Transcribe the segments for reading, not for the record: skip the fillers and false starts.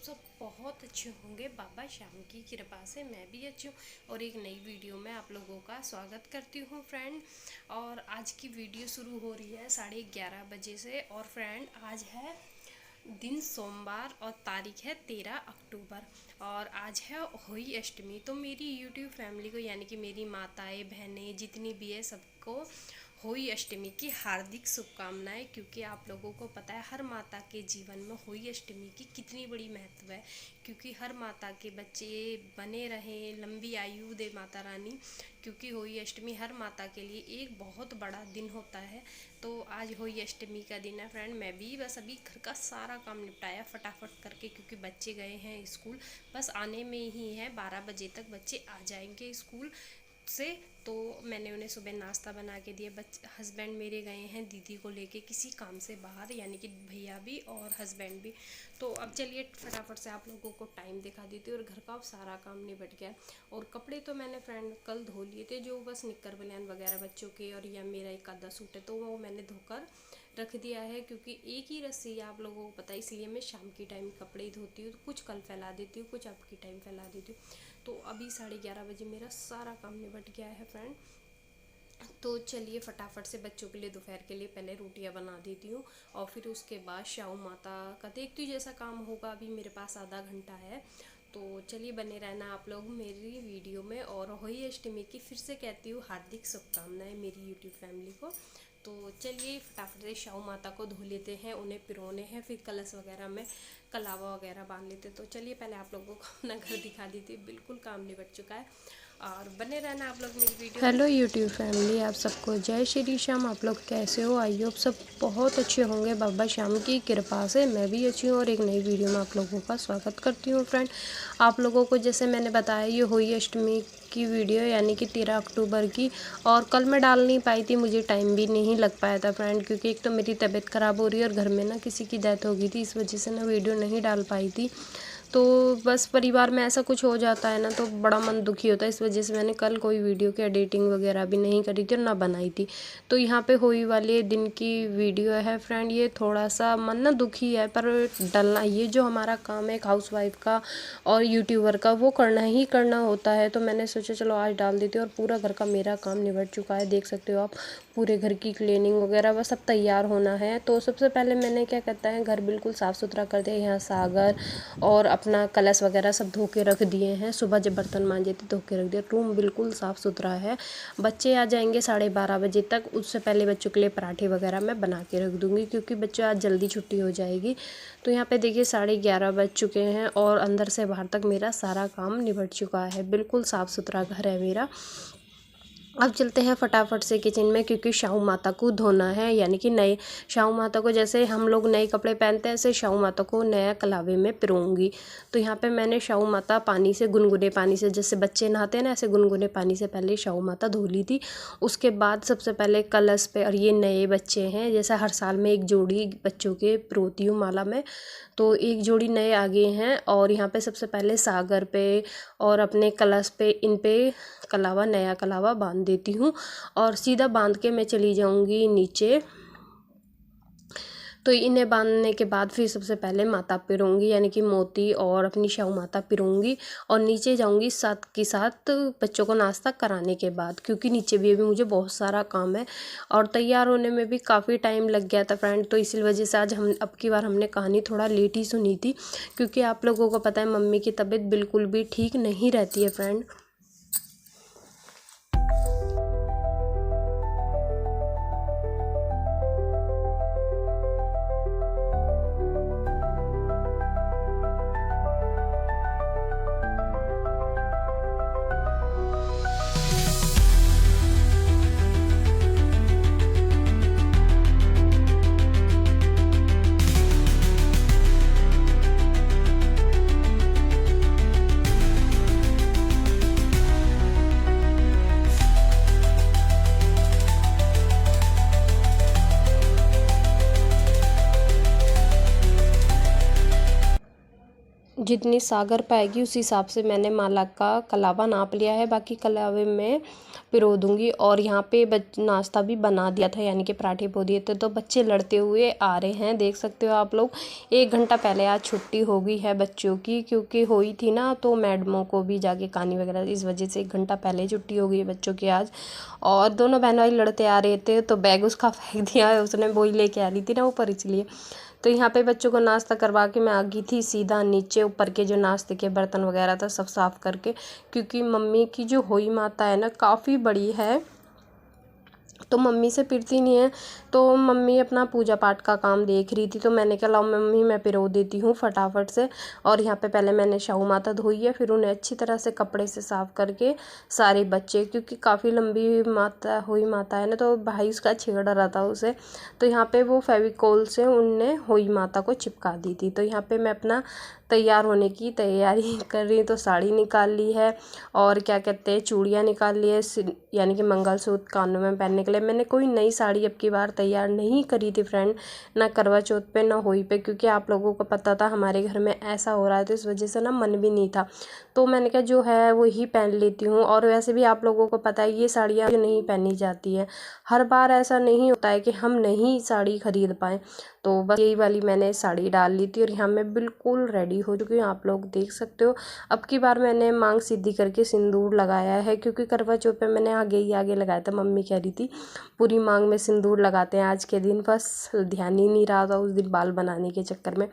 सब बहुत अच्छे होंगे बाबा श्याम की कृपा से। मैं भी अच्छी हूँ और एक नई वीडियो में आप लोगों का स्वागत करती हूँ फ्रेंड। और आज की वीडियो शुरू हो रही है 11:30 बजे से। और फ्रेंड आज है दिन सोमवार और तारीख है 13 अक्टूबर और आज है होली अष्टमी। तो मेरी यूट्यूब फैमिली को यानी कि मेरी माताएं बहनें जितनी भी है सबको होली अष्टमी की हार्दिक शुभकामनाएं। क्योंकि आप लोगों को पता है हर माता के जीवन में होली अष्टमी की कितनी बड़ी महत्व है। क्योंकि हर माता के बच्चे बने रहें, लंबी आयु दे माता रानी। क्योंकि होली अष्टमी हर माता के लिए एक बहुत बड़ा दिन होता है। तो आज होली अष्टमी का दिन है फ्रेंड। मैं भी बस अभी घर का सारा काम निपटाया फटाफट करके, क्योंकि बच्चे गए हैं स्कूल। बस आने में ही है, 12 बजे तक बच्चे आ जाएंगे स्कूल से। तो मैंने उन्हें सुबह नाश्ता बना के दिया। हस्बैंड मेरे गए हैं दीदी को लेके किसी काम से बाहर, यानी कि भैया भी और हस्बैंड भी। तो अब चलिए फटाफट से आप लोगों को टाइम दिखा देती हूँ। और घर का सारा काम निपट गया। और कपड़े तो मैंने फ्रेंड कल धो लिए थे, जो बस निक्कर बनियान वगैरह बच्चों के, और या मेरा एक आधा सूट है तो वो मैंने धोकर रख दिया है। क्योंकि एक ही रस्सी है आप लोगों को पता है, इसलिए मैं शाम की टाइम कपड़े धोती हूँ। कुछ कल फैला देती हूँ, कुछ अब की टाइम फैला देती हूँ। तो अभी 11:30 बजे मेरा सारा काम निपट गया है फ्रेंड। तो चलिए फटाफट से बच्चों के लिए दोपहर के लिए पहले रोटियां बना देती हूँ। और फिर उसके बाद शाहू माता का देखती हूँ जैसा काम होगा। अभी मेरे पास आधा घंटा है। तो चलिए बने रहना आप लोग मेरी वीडियो में। और होली अष्टमी की फिर से कहती हूँ हार्दिक शुभकामनाएं मेरी यूट्यूब फैमिली को। तो चलिए फटाफट से शाहू माता को धो लेते हैं, उन्हें पिरोने हैं, फिर कलश वगैरह में कलावा वगैरह बांध लेते। तो चलिए पहले आप लोगों को अपना घर दिखा देती हूँ। बिल्कुल काम निपट चुका है और बने रहना आप लोग मेरी वीडियो। हेलो यूट्यूब फैमिली, आप सबको जय श्री श्याम। आप लोग कैसे हो? आई होप सब बहुत अच्छे होंगे बाबा श्याम की कृपा से। मैं भी अच्छी हूँ और एक नई वीडियो में आप लोगों का स्वागत करती हूँ फ्रेंड। आप लोगों को जैसे मैंने बताया ये होली अष्टमी की वीडियो यानी कि 13 अक्टूबर की। और कल मैं डाल नहीं पाई थी, मुझे टाइम भी नहीं लग पाया था फ्रेंड। क्योंकि एक तो मेरी तबीयत ख़राब हो रही है और घर में ना किसी की डेथ हो गई थी, इस वजह से ना वीडियो नहीं डाल पाई थी। तो बस परिवार में ऐसा कुछ हो जाता है ना, तो बड़ा मन दुखी होता है। इस वजह से मैंने कल कोई वीडियो की एडिटिंग वगैरह भी नहीं करी थी और ना बनाई थी। तो यहाँ पे होली वाले दिन की वीडियो है फ्रेंड। ये थोड़ा सा मन ना दुखी है, पर डलना, ये जो हमारा काम है एक हाउसवाइफ का और यूट्यूबर का, वो करना ही करना होता है। तो मैंने सोचा चलो आज डाल देती हूँ। और पूरा घर का मेरा काम निपट चुका है, देख सकते हो आप। पूरे घर की क्लीनिंग वगैरह बस सब तैयार होना है। तो सबसे पहले मैंने क्या कहता है घर बिल्कुल साफ़ सुथरा कर दिया। यहाँ सागर और अपना कलश वगैरह सब धो के रख दिए हैं। सुबह जब बर्तन मांजे थे धो के रख दिया। रूम बिल्कुल साफ़ सुथरा है। बच्चे आ जाएंगे 12:30 बजे तक, उससे पहले बच्चों के लिए पराठे वगैरह मैं बना के रख दूँगी, क्योंकि बच्चों आज जल्दी छुट्टी हो जाएगी। तो यहाँ पे देखिए 11:30 बज चुके हैं और अंदर से बाहर तक मेरा सारा काम निपट चुका है। बिल्कुल साफ़ सुथरा घर है मेरा। अब चलते हैं फटाफट से किचन में, क्योंकि शाहू माता को धोना है। यानी कि नए शाहू माता को जैसे हम लोग नए कपड़े पहनते हैं, ऐसे शाहू माता को नया कलावे में पिरोऊंगी। तो यहाँ पे मैंने शाहू माता पानी से, गुनगुने पानी से, जैसे बच्चे नहाते हैं ना ऐसे गुनगुने पानी से पहले शाहू माता धो ली थी। उसके बाद सबसे पहले कलश पे, और ये नए बच्चे हैं, जैसे हर साल में एक जोड़ी बच्चों के पिरोती हूँ माला में। तो एक जोड़ी नए आ गए हैं। और यहाँ पे सबसे पहले सागर पे और अपने कलश पे, इन पे कलावा, नया कलावा बांध देती हूँ। और सीधा बांध के मैं चली जाऊँगी नीचे। तो इन्हें बांधने के बाद फिर सबसे पहले माता पिरोऊंगी, यानी कि मोती और अपनी शाहू माता पिरोऊंगी। और नीचे जाऊंगी साथ के साथ बच्चों को नाश्ता कराने के बाद, क्योंकि नीचे भी अभी मुझे बहुत सारा काम है। और तैयार होने में भी काफ़ी टाइम लग गया था फ्रेंड। तो इसी वजह से आज अब की बार हमने कहानी थोड़ा लेट ही सुनी थी, क्योंकि आप लोगों को पता है मम्मी की तबीयत बिल्कुल भी ठीक नहीं रहती है फ्रेंड। जितनी सागर पाएगी उस हिसाब से मैंने माला का कलावा नाप लिया है। बाकी कलावे में पिरो दूंगी। और यहाँ पे नाश्ता भी बना दिया था, यानी कि पराठे पो दिए थे। तो बच्चे लड़ते हुए आ रहे हैं, देख सकते हो आप लोग। 1 घंटा पहले आज छुट्टी हो गई है बच्चों की, क्योंकि हुई थी ना, तो मैडमों को भी जाके कहानी वगैरह, इस वजह से 1 घंटा पहले छुट्टी हो गई है बच्चों की आज। और दोनों बहन भाई लड़ते आ रहे थे, तो बैग उसका फेंक दिया है उसने, वही लेके आ रही थी ना ऊपर, इसलिए। तो यहाँ पे बच्चों को नाश्ता करवा के मैं आ गई थी सीधा नीचे। ऊपर के जो नाश्ते के बर्तन वगैरह था सब साफ़ करके, क्योंकि मम्मी की जो होई माता है ना काफ़ी बड़ी है, तो मम्मी से पिरती नहीं है। तो मम्मी अपना पूजा पाठ का काम देख रही थी, तो मैंने कहा लाओ मम्मी मैं पिरो देती हूँ फटाफट से। और यहाँ पे पहले मैंने शाहू माता धोई है, फिर उन्हें अच्छी तरह से कपड़े से साफ़ करके सारे बच्चे, क्योंकि काफ़ी लंबी माता हुई माता है ना, तो भाई उसका छेड़ रहा था उसे, तो यहाँ पे वो फेविकोल से उनने हुई माता को चिपका दी थी। तो यहाँ पे मैं अपना तैयार होने की तैयारी कर रही, तो साड़ी निकाल ली है और क्या कहते हैं चूड़ियाँ निकाल ली है, यानी कि मंगलसूत्र कानों में पहनने के लिए। मैंने कोई नई साड़ी अब की बार तैयार नहीं करी थी फ्रेंड, ना करवा चौथ पे ना होली पे, क्योंकि आप लोगों को पता था हमारे घर में ऐसा हो रहा है, तो इस वजह से ना मन भी नहीं था। तो मैंने कहा जो है वो ही पहन लेती हूँ। और वैसे भी आप लोगों को पता है ये साड़ियाँ नहीं पहनी जाती है, हर बार ऐसा नहीं होता है कि हम नहीं साड़ी खरीद पाएँ। तो बस यही वाली मैंने साड़ी डाल ली थी और यहाँ मैं बिल्कुल रेडी हो चुकी हूँ, आप लोग देख सकते हो। अब की बार मैंने मांग सीधी करके सिंदूर लगाया है, क्योंकि करवा चौथ पे मैंने आगे ही आगे लगाया था। मम्मी कह रही थी पूरी मांग में सिंदूर लगाते हैं आज के दिन, बस ध्यान ही नहीं रहा था उस दिन बाल बनाने के चक्कर में।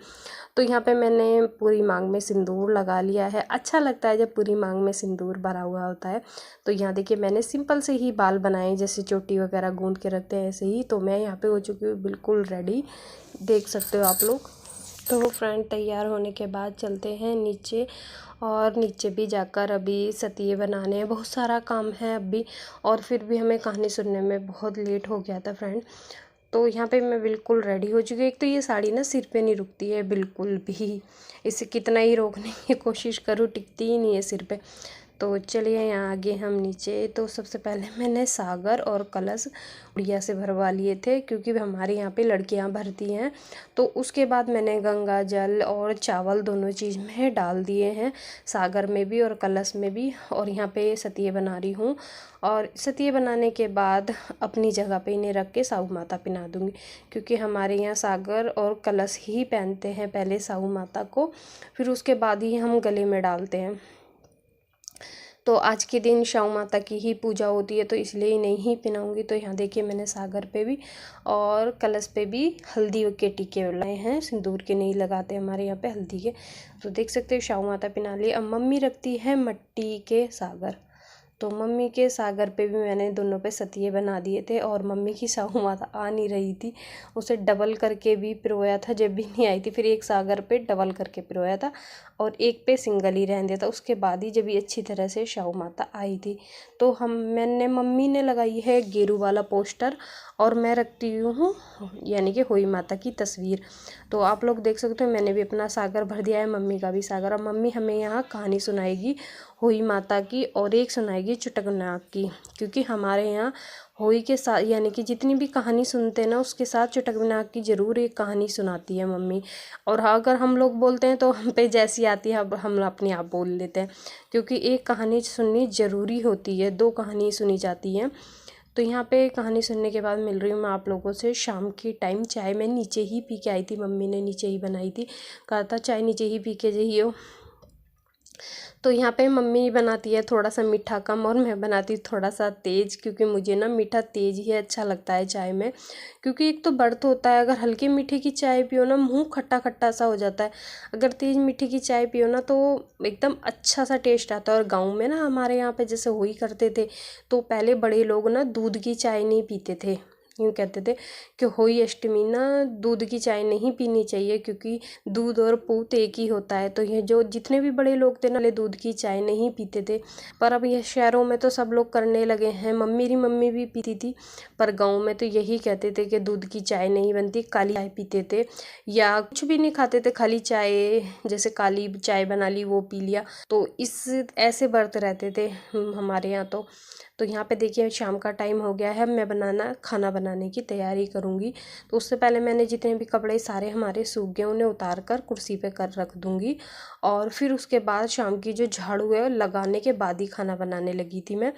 तो यहाँ पे मैंने पूरी मांग में सिंदूर लगा लिया है। अच्छा लगता है जब पूरी मांग में सिंदूर भरा हुआ होता है। तो यहाँ देखिए मैंने सिंपल से ही बाल बनाए, जैसे चोटी वगैरह गूंद के रखते हैं ऐसे ही। तो मैं यहाँ पे हो चुकी हूँ बिल्कुल रेडी, देख सकते हो आप लोग। तो फ्रेंड तैयार होने के बाद चलते हैं नीचे, और नीचे भी जाकर अभी सतिये बनाने हैं, बहुत सारा काम है अभी। और फिर भी हमें कहानी सुनने में बहुत लेट हो गया था फ्रेंड। तो यहाँ पे मैं बिल्कुल रेडी हो चुकी हूँ। एक तो ये साड़ी ना सिर पे नहीं रुकती है बिल्कुल भी, इसे कितना ही रोकने की कोशिश करूँ टिकती ही नहीं है सिर पे। तो चलिए यहाँ आगे हम नीचे। तो सबसे पहले मैंने सागर और कलश गुड़िया से भरवा लिए थे, क्योंकि हमारे यहाँ पे लड़कियाँ भरती हैं। तो उसके बाद मैंने गंगा जल और चावल दोनों चीज़ में डाल दिए हैं, सागर में भी और कलश में भी। और यहाँ पे सतिये बना रही हूँ, और सतिये बनाने के बाद अपनी जगह पे इन्हें रख के साहू माता पिना दूँगी, क्योंकि हमारे यहाँ सागर और कलश ही पहनते हैं पहले साहू माता को, फिर उसके बाद ही हम गले में डालते हैं। तो आज के दिन शाहू माता की ही पूजा होती है, तो इसलिए नहीं पिनाऊंगी। तो यहाँ देखिए मैंने सागर पे भी और कलश पे भी हल्दी के टीके लगाए हैं, सिंदूर के नहीं लगाते हमारे यहाँ पे हल्दी के। तो देख सकते हो शाहू माता पिना लिए। अब मम्मी रखती है मिट्टी के सागर, तो मम्मी के सागर पे भी मैंने दोनों पे सतिये बना दिए थे। और मम्मी की साहू माता आ नहीं रही थी, उसे डबल करके भी पिरोया था जब भी नहीं आई थी, फिर एक सागर पे डबल करके पिरोया था और एक पे सिंगल ही रहने दिया था। उसके बाद ही जब ये अच्छी तरह से शाहू माता आई थी, तो मम्मी ने लगाई है गेरू वाला पोस्टर, और मैं रखती हूँ यानी कि होई माता की तस्वीर। तो आप लोग देख सकते हो मैंने भी अपना सागर भर दिया है, मम्मी का भी सागर। और मम्मी हमें यहाँ कहानी सुनाएगी होई माता की, और एक सुनाएगी चुटक नाग की, क्योंकि हमारे यहाँ होई के साथ यानी कि जितनी भी कहानी सुनते हैं ना, उसके साथ चुटक नाग की ज़रूर एक कहानी सुनाती है मम्मी। और अगर हम लोग बोलते हैं तो हम पे जैसी आती है हम अपने आप बोल लेते हैं, क्योंकि एक कहानी सुननी ज़रूरी होती है, 2 कहानी सुनी जाती हैं। तो यहाँ पे कहानी सुनने के बाद मिल रही हूँ मैं आप लोगों से शाम की टाइम। चाय मैं नीचे ही पी के आई थी, मम्मी ने नीचे ही बनाई थी, कहा था चाय नीचे ही पी के जाइयो। तो यहाँ पे मम्मी बनाती है थोड़ा सा मीठा कम, और मैं बनाती हूँ थोड़ा सा तेज़, क्योंकि मुझे ना मीठा तेज़ ही अच्छा लगता है चाय में। क्योंकि एक तो बर्थ होता है, अगर हल्के मीठे की चाय पियो ना मुंह खट्टा खट्टा सा हो जाता है, अगर तेज़ मीठे की चाय पियो ना तो एकदम अच्छा सा टेस्ट आता है। और गाँव में ना हमारे यहाँ पे जैसे हुई करते थे, तो पहले बड़े लोग ना दूध की चाय नहीं पीते थे, यूँ कहते थे कि होई अष्टमी ना दूध की चाय नहीं पीनी चाहिए, क्योंकि दूध और पूत एक ही होता है। तो ये जो जितने भी बड़े लोग थे ना दूध की चाय नहीं पीते थे, पर अब ये शहरों में तो सब लोग करने लगे हैं। मेरी मम्मी भी पीती थी, पर गाँव में तो यही कहते थे कि दूध की चाय नहीं बनती, काली चाय पीते थे, या कुछ भी नहीं खाते थे, खाली चाय जैसे काली चाय बना ली वो पी लिया। तो इस ऐसे व्रत रहते थे हमारे यहाँ। तो यहाँ पे देखिए शाम का टाइम हो गया है, मैं खाना बनाने की तैयारी करूँगी। तो उससे पहले मैंने जितने भी कपड़े सारे हमारे सूख गए उन्हें उतार कर कुर्सी पे कर रख दूँगी, और फिर उसके बाद शाम की जो झाड़ू है लगाने के बाद ही खाना बनाने लगी थी मैं।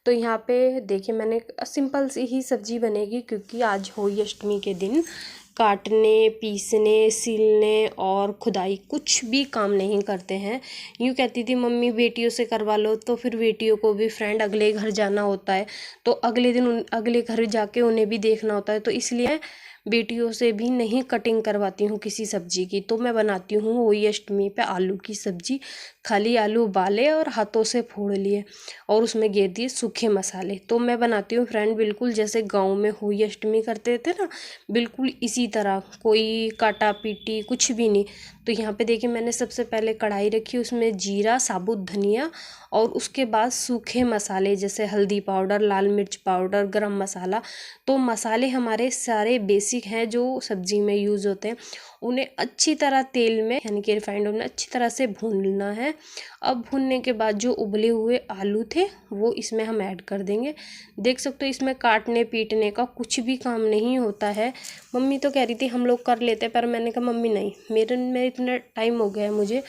तो यहाँ पे देखिए मैंने सिंपल सी ही सब्जी बनेगी, क्योंकि आज होली अष्टमी के दिन काटने, पीसने, सीलने और खुदाई कुछ भी काम नहीं करते हैं। यूँ कहती थी मम्मी बेटियों से करवा लो, तो फिर बेटियों को भी फ्रेंड अगले घर जाना होता है, तो अगले दिन अगले घर जाके उन्हें भी देखना होता है, तो इसलिए बेटियों से भी नहीं कटिंग करवाती हूँ किसी सब्जी की। तो मैं बनाती हूँ होली अष्टमी पे आलू की सब्जी। खाली आलू उबाले और हाथों से फोड़ लिए और उसमें घेर दिए सूखे मसाले। तो मैं बनाती हूँ फ्रेंड बिल्कुल जैसे गांव में होली अष्टमी करते थे ना, बिल्कुल इसी तरह, कोई काटा पीटी कुछ भी नहीं। तो यहाँ पे देखिए मैंने सबसे पहले कढ़ाई रखी, उसमें जीरा, साबुत धनिया और उसके बाद सूखे मसाले जैसे हल्दी पाउडर, लाल मिर्च पाउडर, गरम मसाला। तो मसाले हमारे सारे बेसिक हैं जो सब्जी में यूज़ होते हैं, उन्हें अच्छी तरह तेल में यानी कि रिफाइंड में अच्छी तरह से भूनना है। अब भूनने के बाद जो उबले हुए आलू थे वो इसमें हम ऐड कर देंगे। देख सकते हो इसमें काटने पीटने का कुछ भी काम नहीं होता है। मम्मी तो कह रही थी हम लोग कर लेते, पर मैंने कहा मम्मी नहीं, मेरे में इतना टाइम हो गया है मुझे,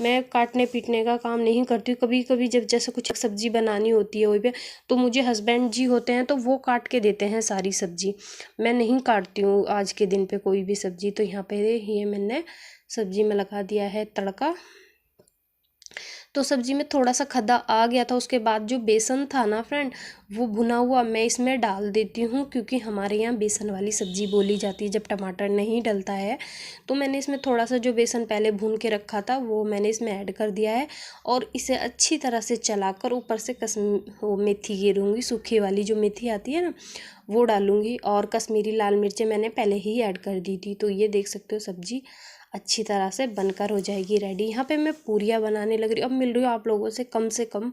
मैं काटने पीटने का काम नहीं करती हूँ। कभी कभी जब जैसे कुछ सब्ज़ी बनानी होती है वही पे, तो मुझे हस्बैंड जी होते हैं तो वो काट के देते हैं सारी सब्ज़ी, मैं नहीं काटती हूँ आज के दिन पे कोई भी सब्ज़ी। तो यहाँ पे ये मैंने सब्ज़ी में लगा दिया है तड़का। तो सब्जी में थोड़ा सा खदा आ गया था, उसके बाद जो बेसन था ना फ्रेंड, वो भुना हुआ मैं इसमें डाल देती हूँ, क्योंकि हमारे यहाँ बेसन वाली सब्ज़ी बोली जाती है जब टमाटर नहीं डलता है। तो मैंने इसमें थोड़ा सा जो बेसन पहले भून के रखा था वो मैंने इसमें ऐड कर दिया है, और इसे अच्छी तरह से चलाकर ऊपर से वो मेथी गिरूँगी, सूखी वाली जो मेथी आती है ना वो डालूँगी, और कश्मीरी लाल मिर्चें मैंने पहले ही ऐड कर दी थी। तो ये देख सकते हो सब्ज़ी अच्छी तरह से बनकर हो जाएगी रेडी। यहाँ पे मैं पूरियाँ बनाने लग रही हूँ। अब मिल रही हूँ आप लोगों से कम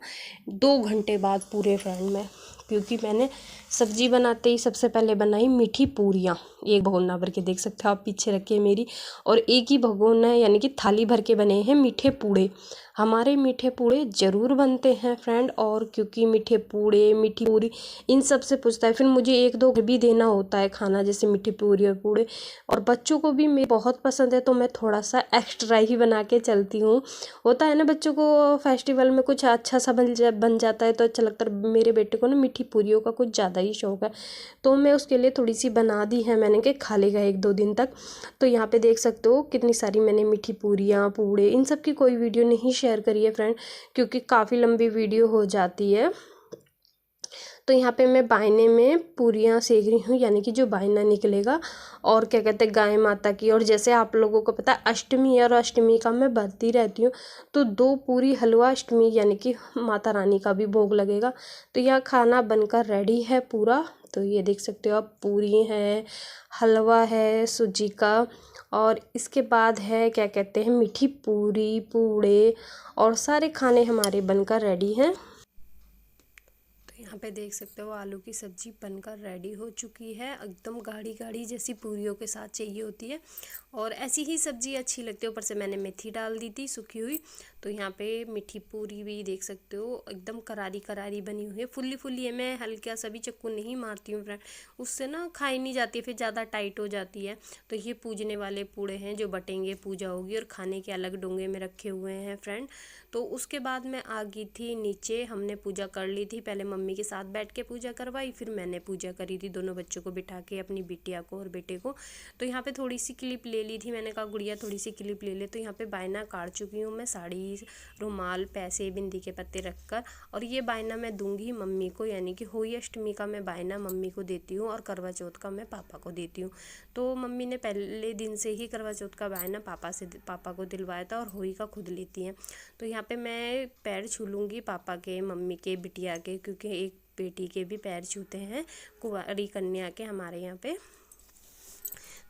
2 घंटे बाद पूरे फ्रेंड में, क्योंकि मैंने सब्जी बनाते ही सबसे पहले बनाई मीठी पूरियाँ। एक भगोना भर के देख सकते हो आप पीछे रखी है मेरी, और एक ही भगोना यानी कि थाली भर के बने हैं मीठे पूड़े। हमारे मीठे पूड़े ज़रूर बनते हैं फ्रेंड, और क्योंकि मीठे पूड़े, मीठी पूरी इन सब से पूछता है, फिर मुझे 1-2 भी देना होता है खाना, जैसे मीठी पूरी और पूड़े, और बच्चों को भी मेरे बहुत पसंद है, तो मैं थोड़ा सा एक्स्ट्रा ही बना के चलती हूँ। होता है ना बच्चों को फेस्टिवल में कुछ अच्छा सा बन जाता है तो अच्छा लगता है। मेरे बेटे को ना मीठी पूरियों का कुछ ज़्यादा ही शौक है, तो मैं उसके लिए थोड़ी सी बना दी है मैंने कि खा लेगा 1-2 दिन तक। तो यहाँ पे देख सकते हो कितनी सारी मैंने मीठी पूरियाँ, पूड़े, इन सब की कोई वीडियो नहीं शेयर करी है फ्रेंड, क्योंकि काफ़ी लंबी वीडियो हो जाती है। तो यहाँ पे मैं बायने में पूरियाँ सेक रही हूँ, यानी कि जो बायना निकलेगा, और क्या कहते हैं गाय माता की। और जैसे आप लोगों को पता है अष्टमी है, और अष्टमी का मैं बरती रहती हूँ, तो 2 पूरी हलवा अष्टमी यानी कि माता रानी का भी भोग लगेगा। तो यह खाना बनकर रेडी है पूरा। तो ये देख सकते हो आप, पूरी है, हलवा है सूजी का, और इसके बाद है क्या कहते हैं मीठी पूरी, पूड़े, और सारे खाने हमारे बनकर रेडी हैं। यहाँ पे देख सकते हो आलू की सब्ज़ी बनकर रेडी हो चुकी है। एकदम गाढ़ी गाढ़ी जैसी पूरियों के साथ चाहिए होती है, और ऐसी ही सब्ज़ी अच्छी लगती है। ऊपर से मैंने मेथी डाल दी थी सूखी हुई। तो यहाँ पे मीठी पूरी भी देख सकते हो एकदम करारी करारी बनी हुई है, फुल्ली फुल्ली है। मैं हल्का सा भी चक्कू नहीं मारती हूँ फ्रेंड, उससे ना खाई नहीं जाती है, फिर ज़्यादा टाइट हो जाती है। तो ये पूजने वाले पूड़े हैं जो बटेंगे, पूजा होगी, और खाने के अलग डोंगे में रखे हुए हैं फ्रेंड। तो उसके बाद मैं आ गई थी नीचे, हमने पूजा कर ली थी। पहले मम्मी के साथ बैठ के पूजा करवाई, फिर मैंने पूजा करी थी दोनों बच्चों को बिठा के, अपनी बिटिया को और बेटे को। तो यहाँ पे थोड़ी सी क्लिप ले ली थी, मैंने कहा गुड़िया थोड़ी सी क्लिप ले ले। तो यहाँ पे बायना काट चुकी हूँ मैं, साड़ी, रुमाल, पैसे, बिंदी के पत्ते रखकर, और ये बायना मैं दूंगी मम्मी को, यानी कि होली अष्टमी का मैं बायना मम्मी को देती हूँ, और करवा चौथ का मैं पापा को देती हूँ। तो मम्मी ने पहले दिन से ही करवा चौथ का बायना पापा को दिलवाया था, और होली का खुद लेती हैं। तो यहाँ पे मैं पैर छू लूँगी पापा के, मम्मी के, बिटिया के, क्योंकि एक बेटी के भी पैर छूते हैं कुंवारी कन्या के हमारे यहाँ पे।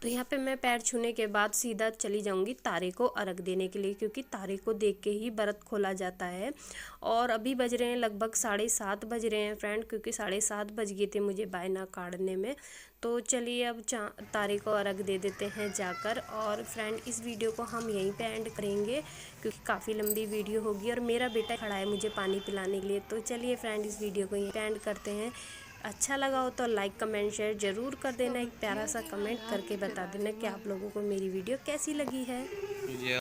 तो यहाँ पे मैं पैर छूने के बाद सीधा चली जाऊँगी तारे को अर्घ देने के लिए, क्योंकि तारे को देख के ही व्रत खोला जाता है। और अभी बज रहे हैं लगभग 7:30 बज रहे हैं फ्रेंड, क्योंकि 7:30 बज गए थे मुझे बायना काटने में। तो चलिए अब तारे को अर्घ दे देते हैं जाकर। और फ्रेंड इस वीडियो को हम यहीं पे एंड करेंगे, क्योंकि काफ़ी लंबी वीडियो होगी और मेरा बेटा खड़ा है मुझे पानी पिलाने के लिए। तो चलिए फ्रेंड इस वीडियो को यहीं पे एंड करते हैं। अच्छा लगा हो तो लाइक कमेंट शेयर ज़रूर कर देना। एक प्यारा सा कमेंट करके बता देना कि आप लोगों को मेरी वीडियो कैसी लगी है।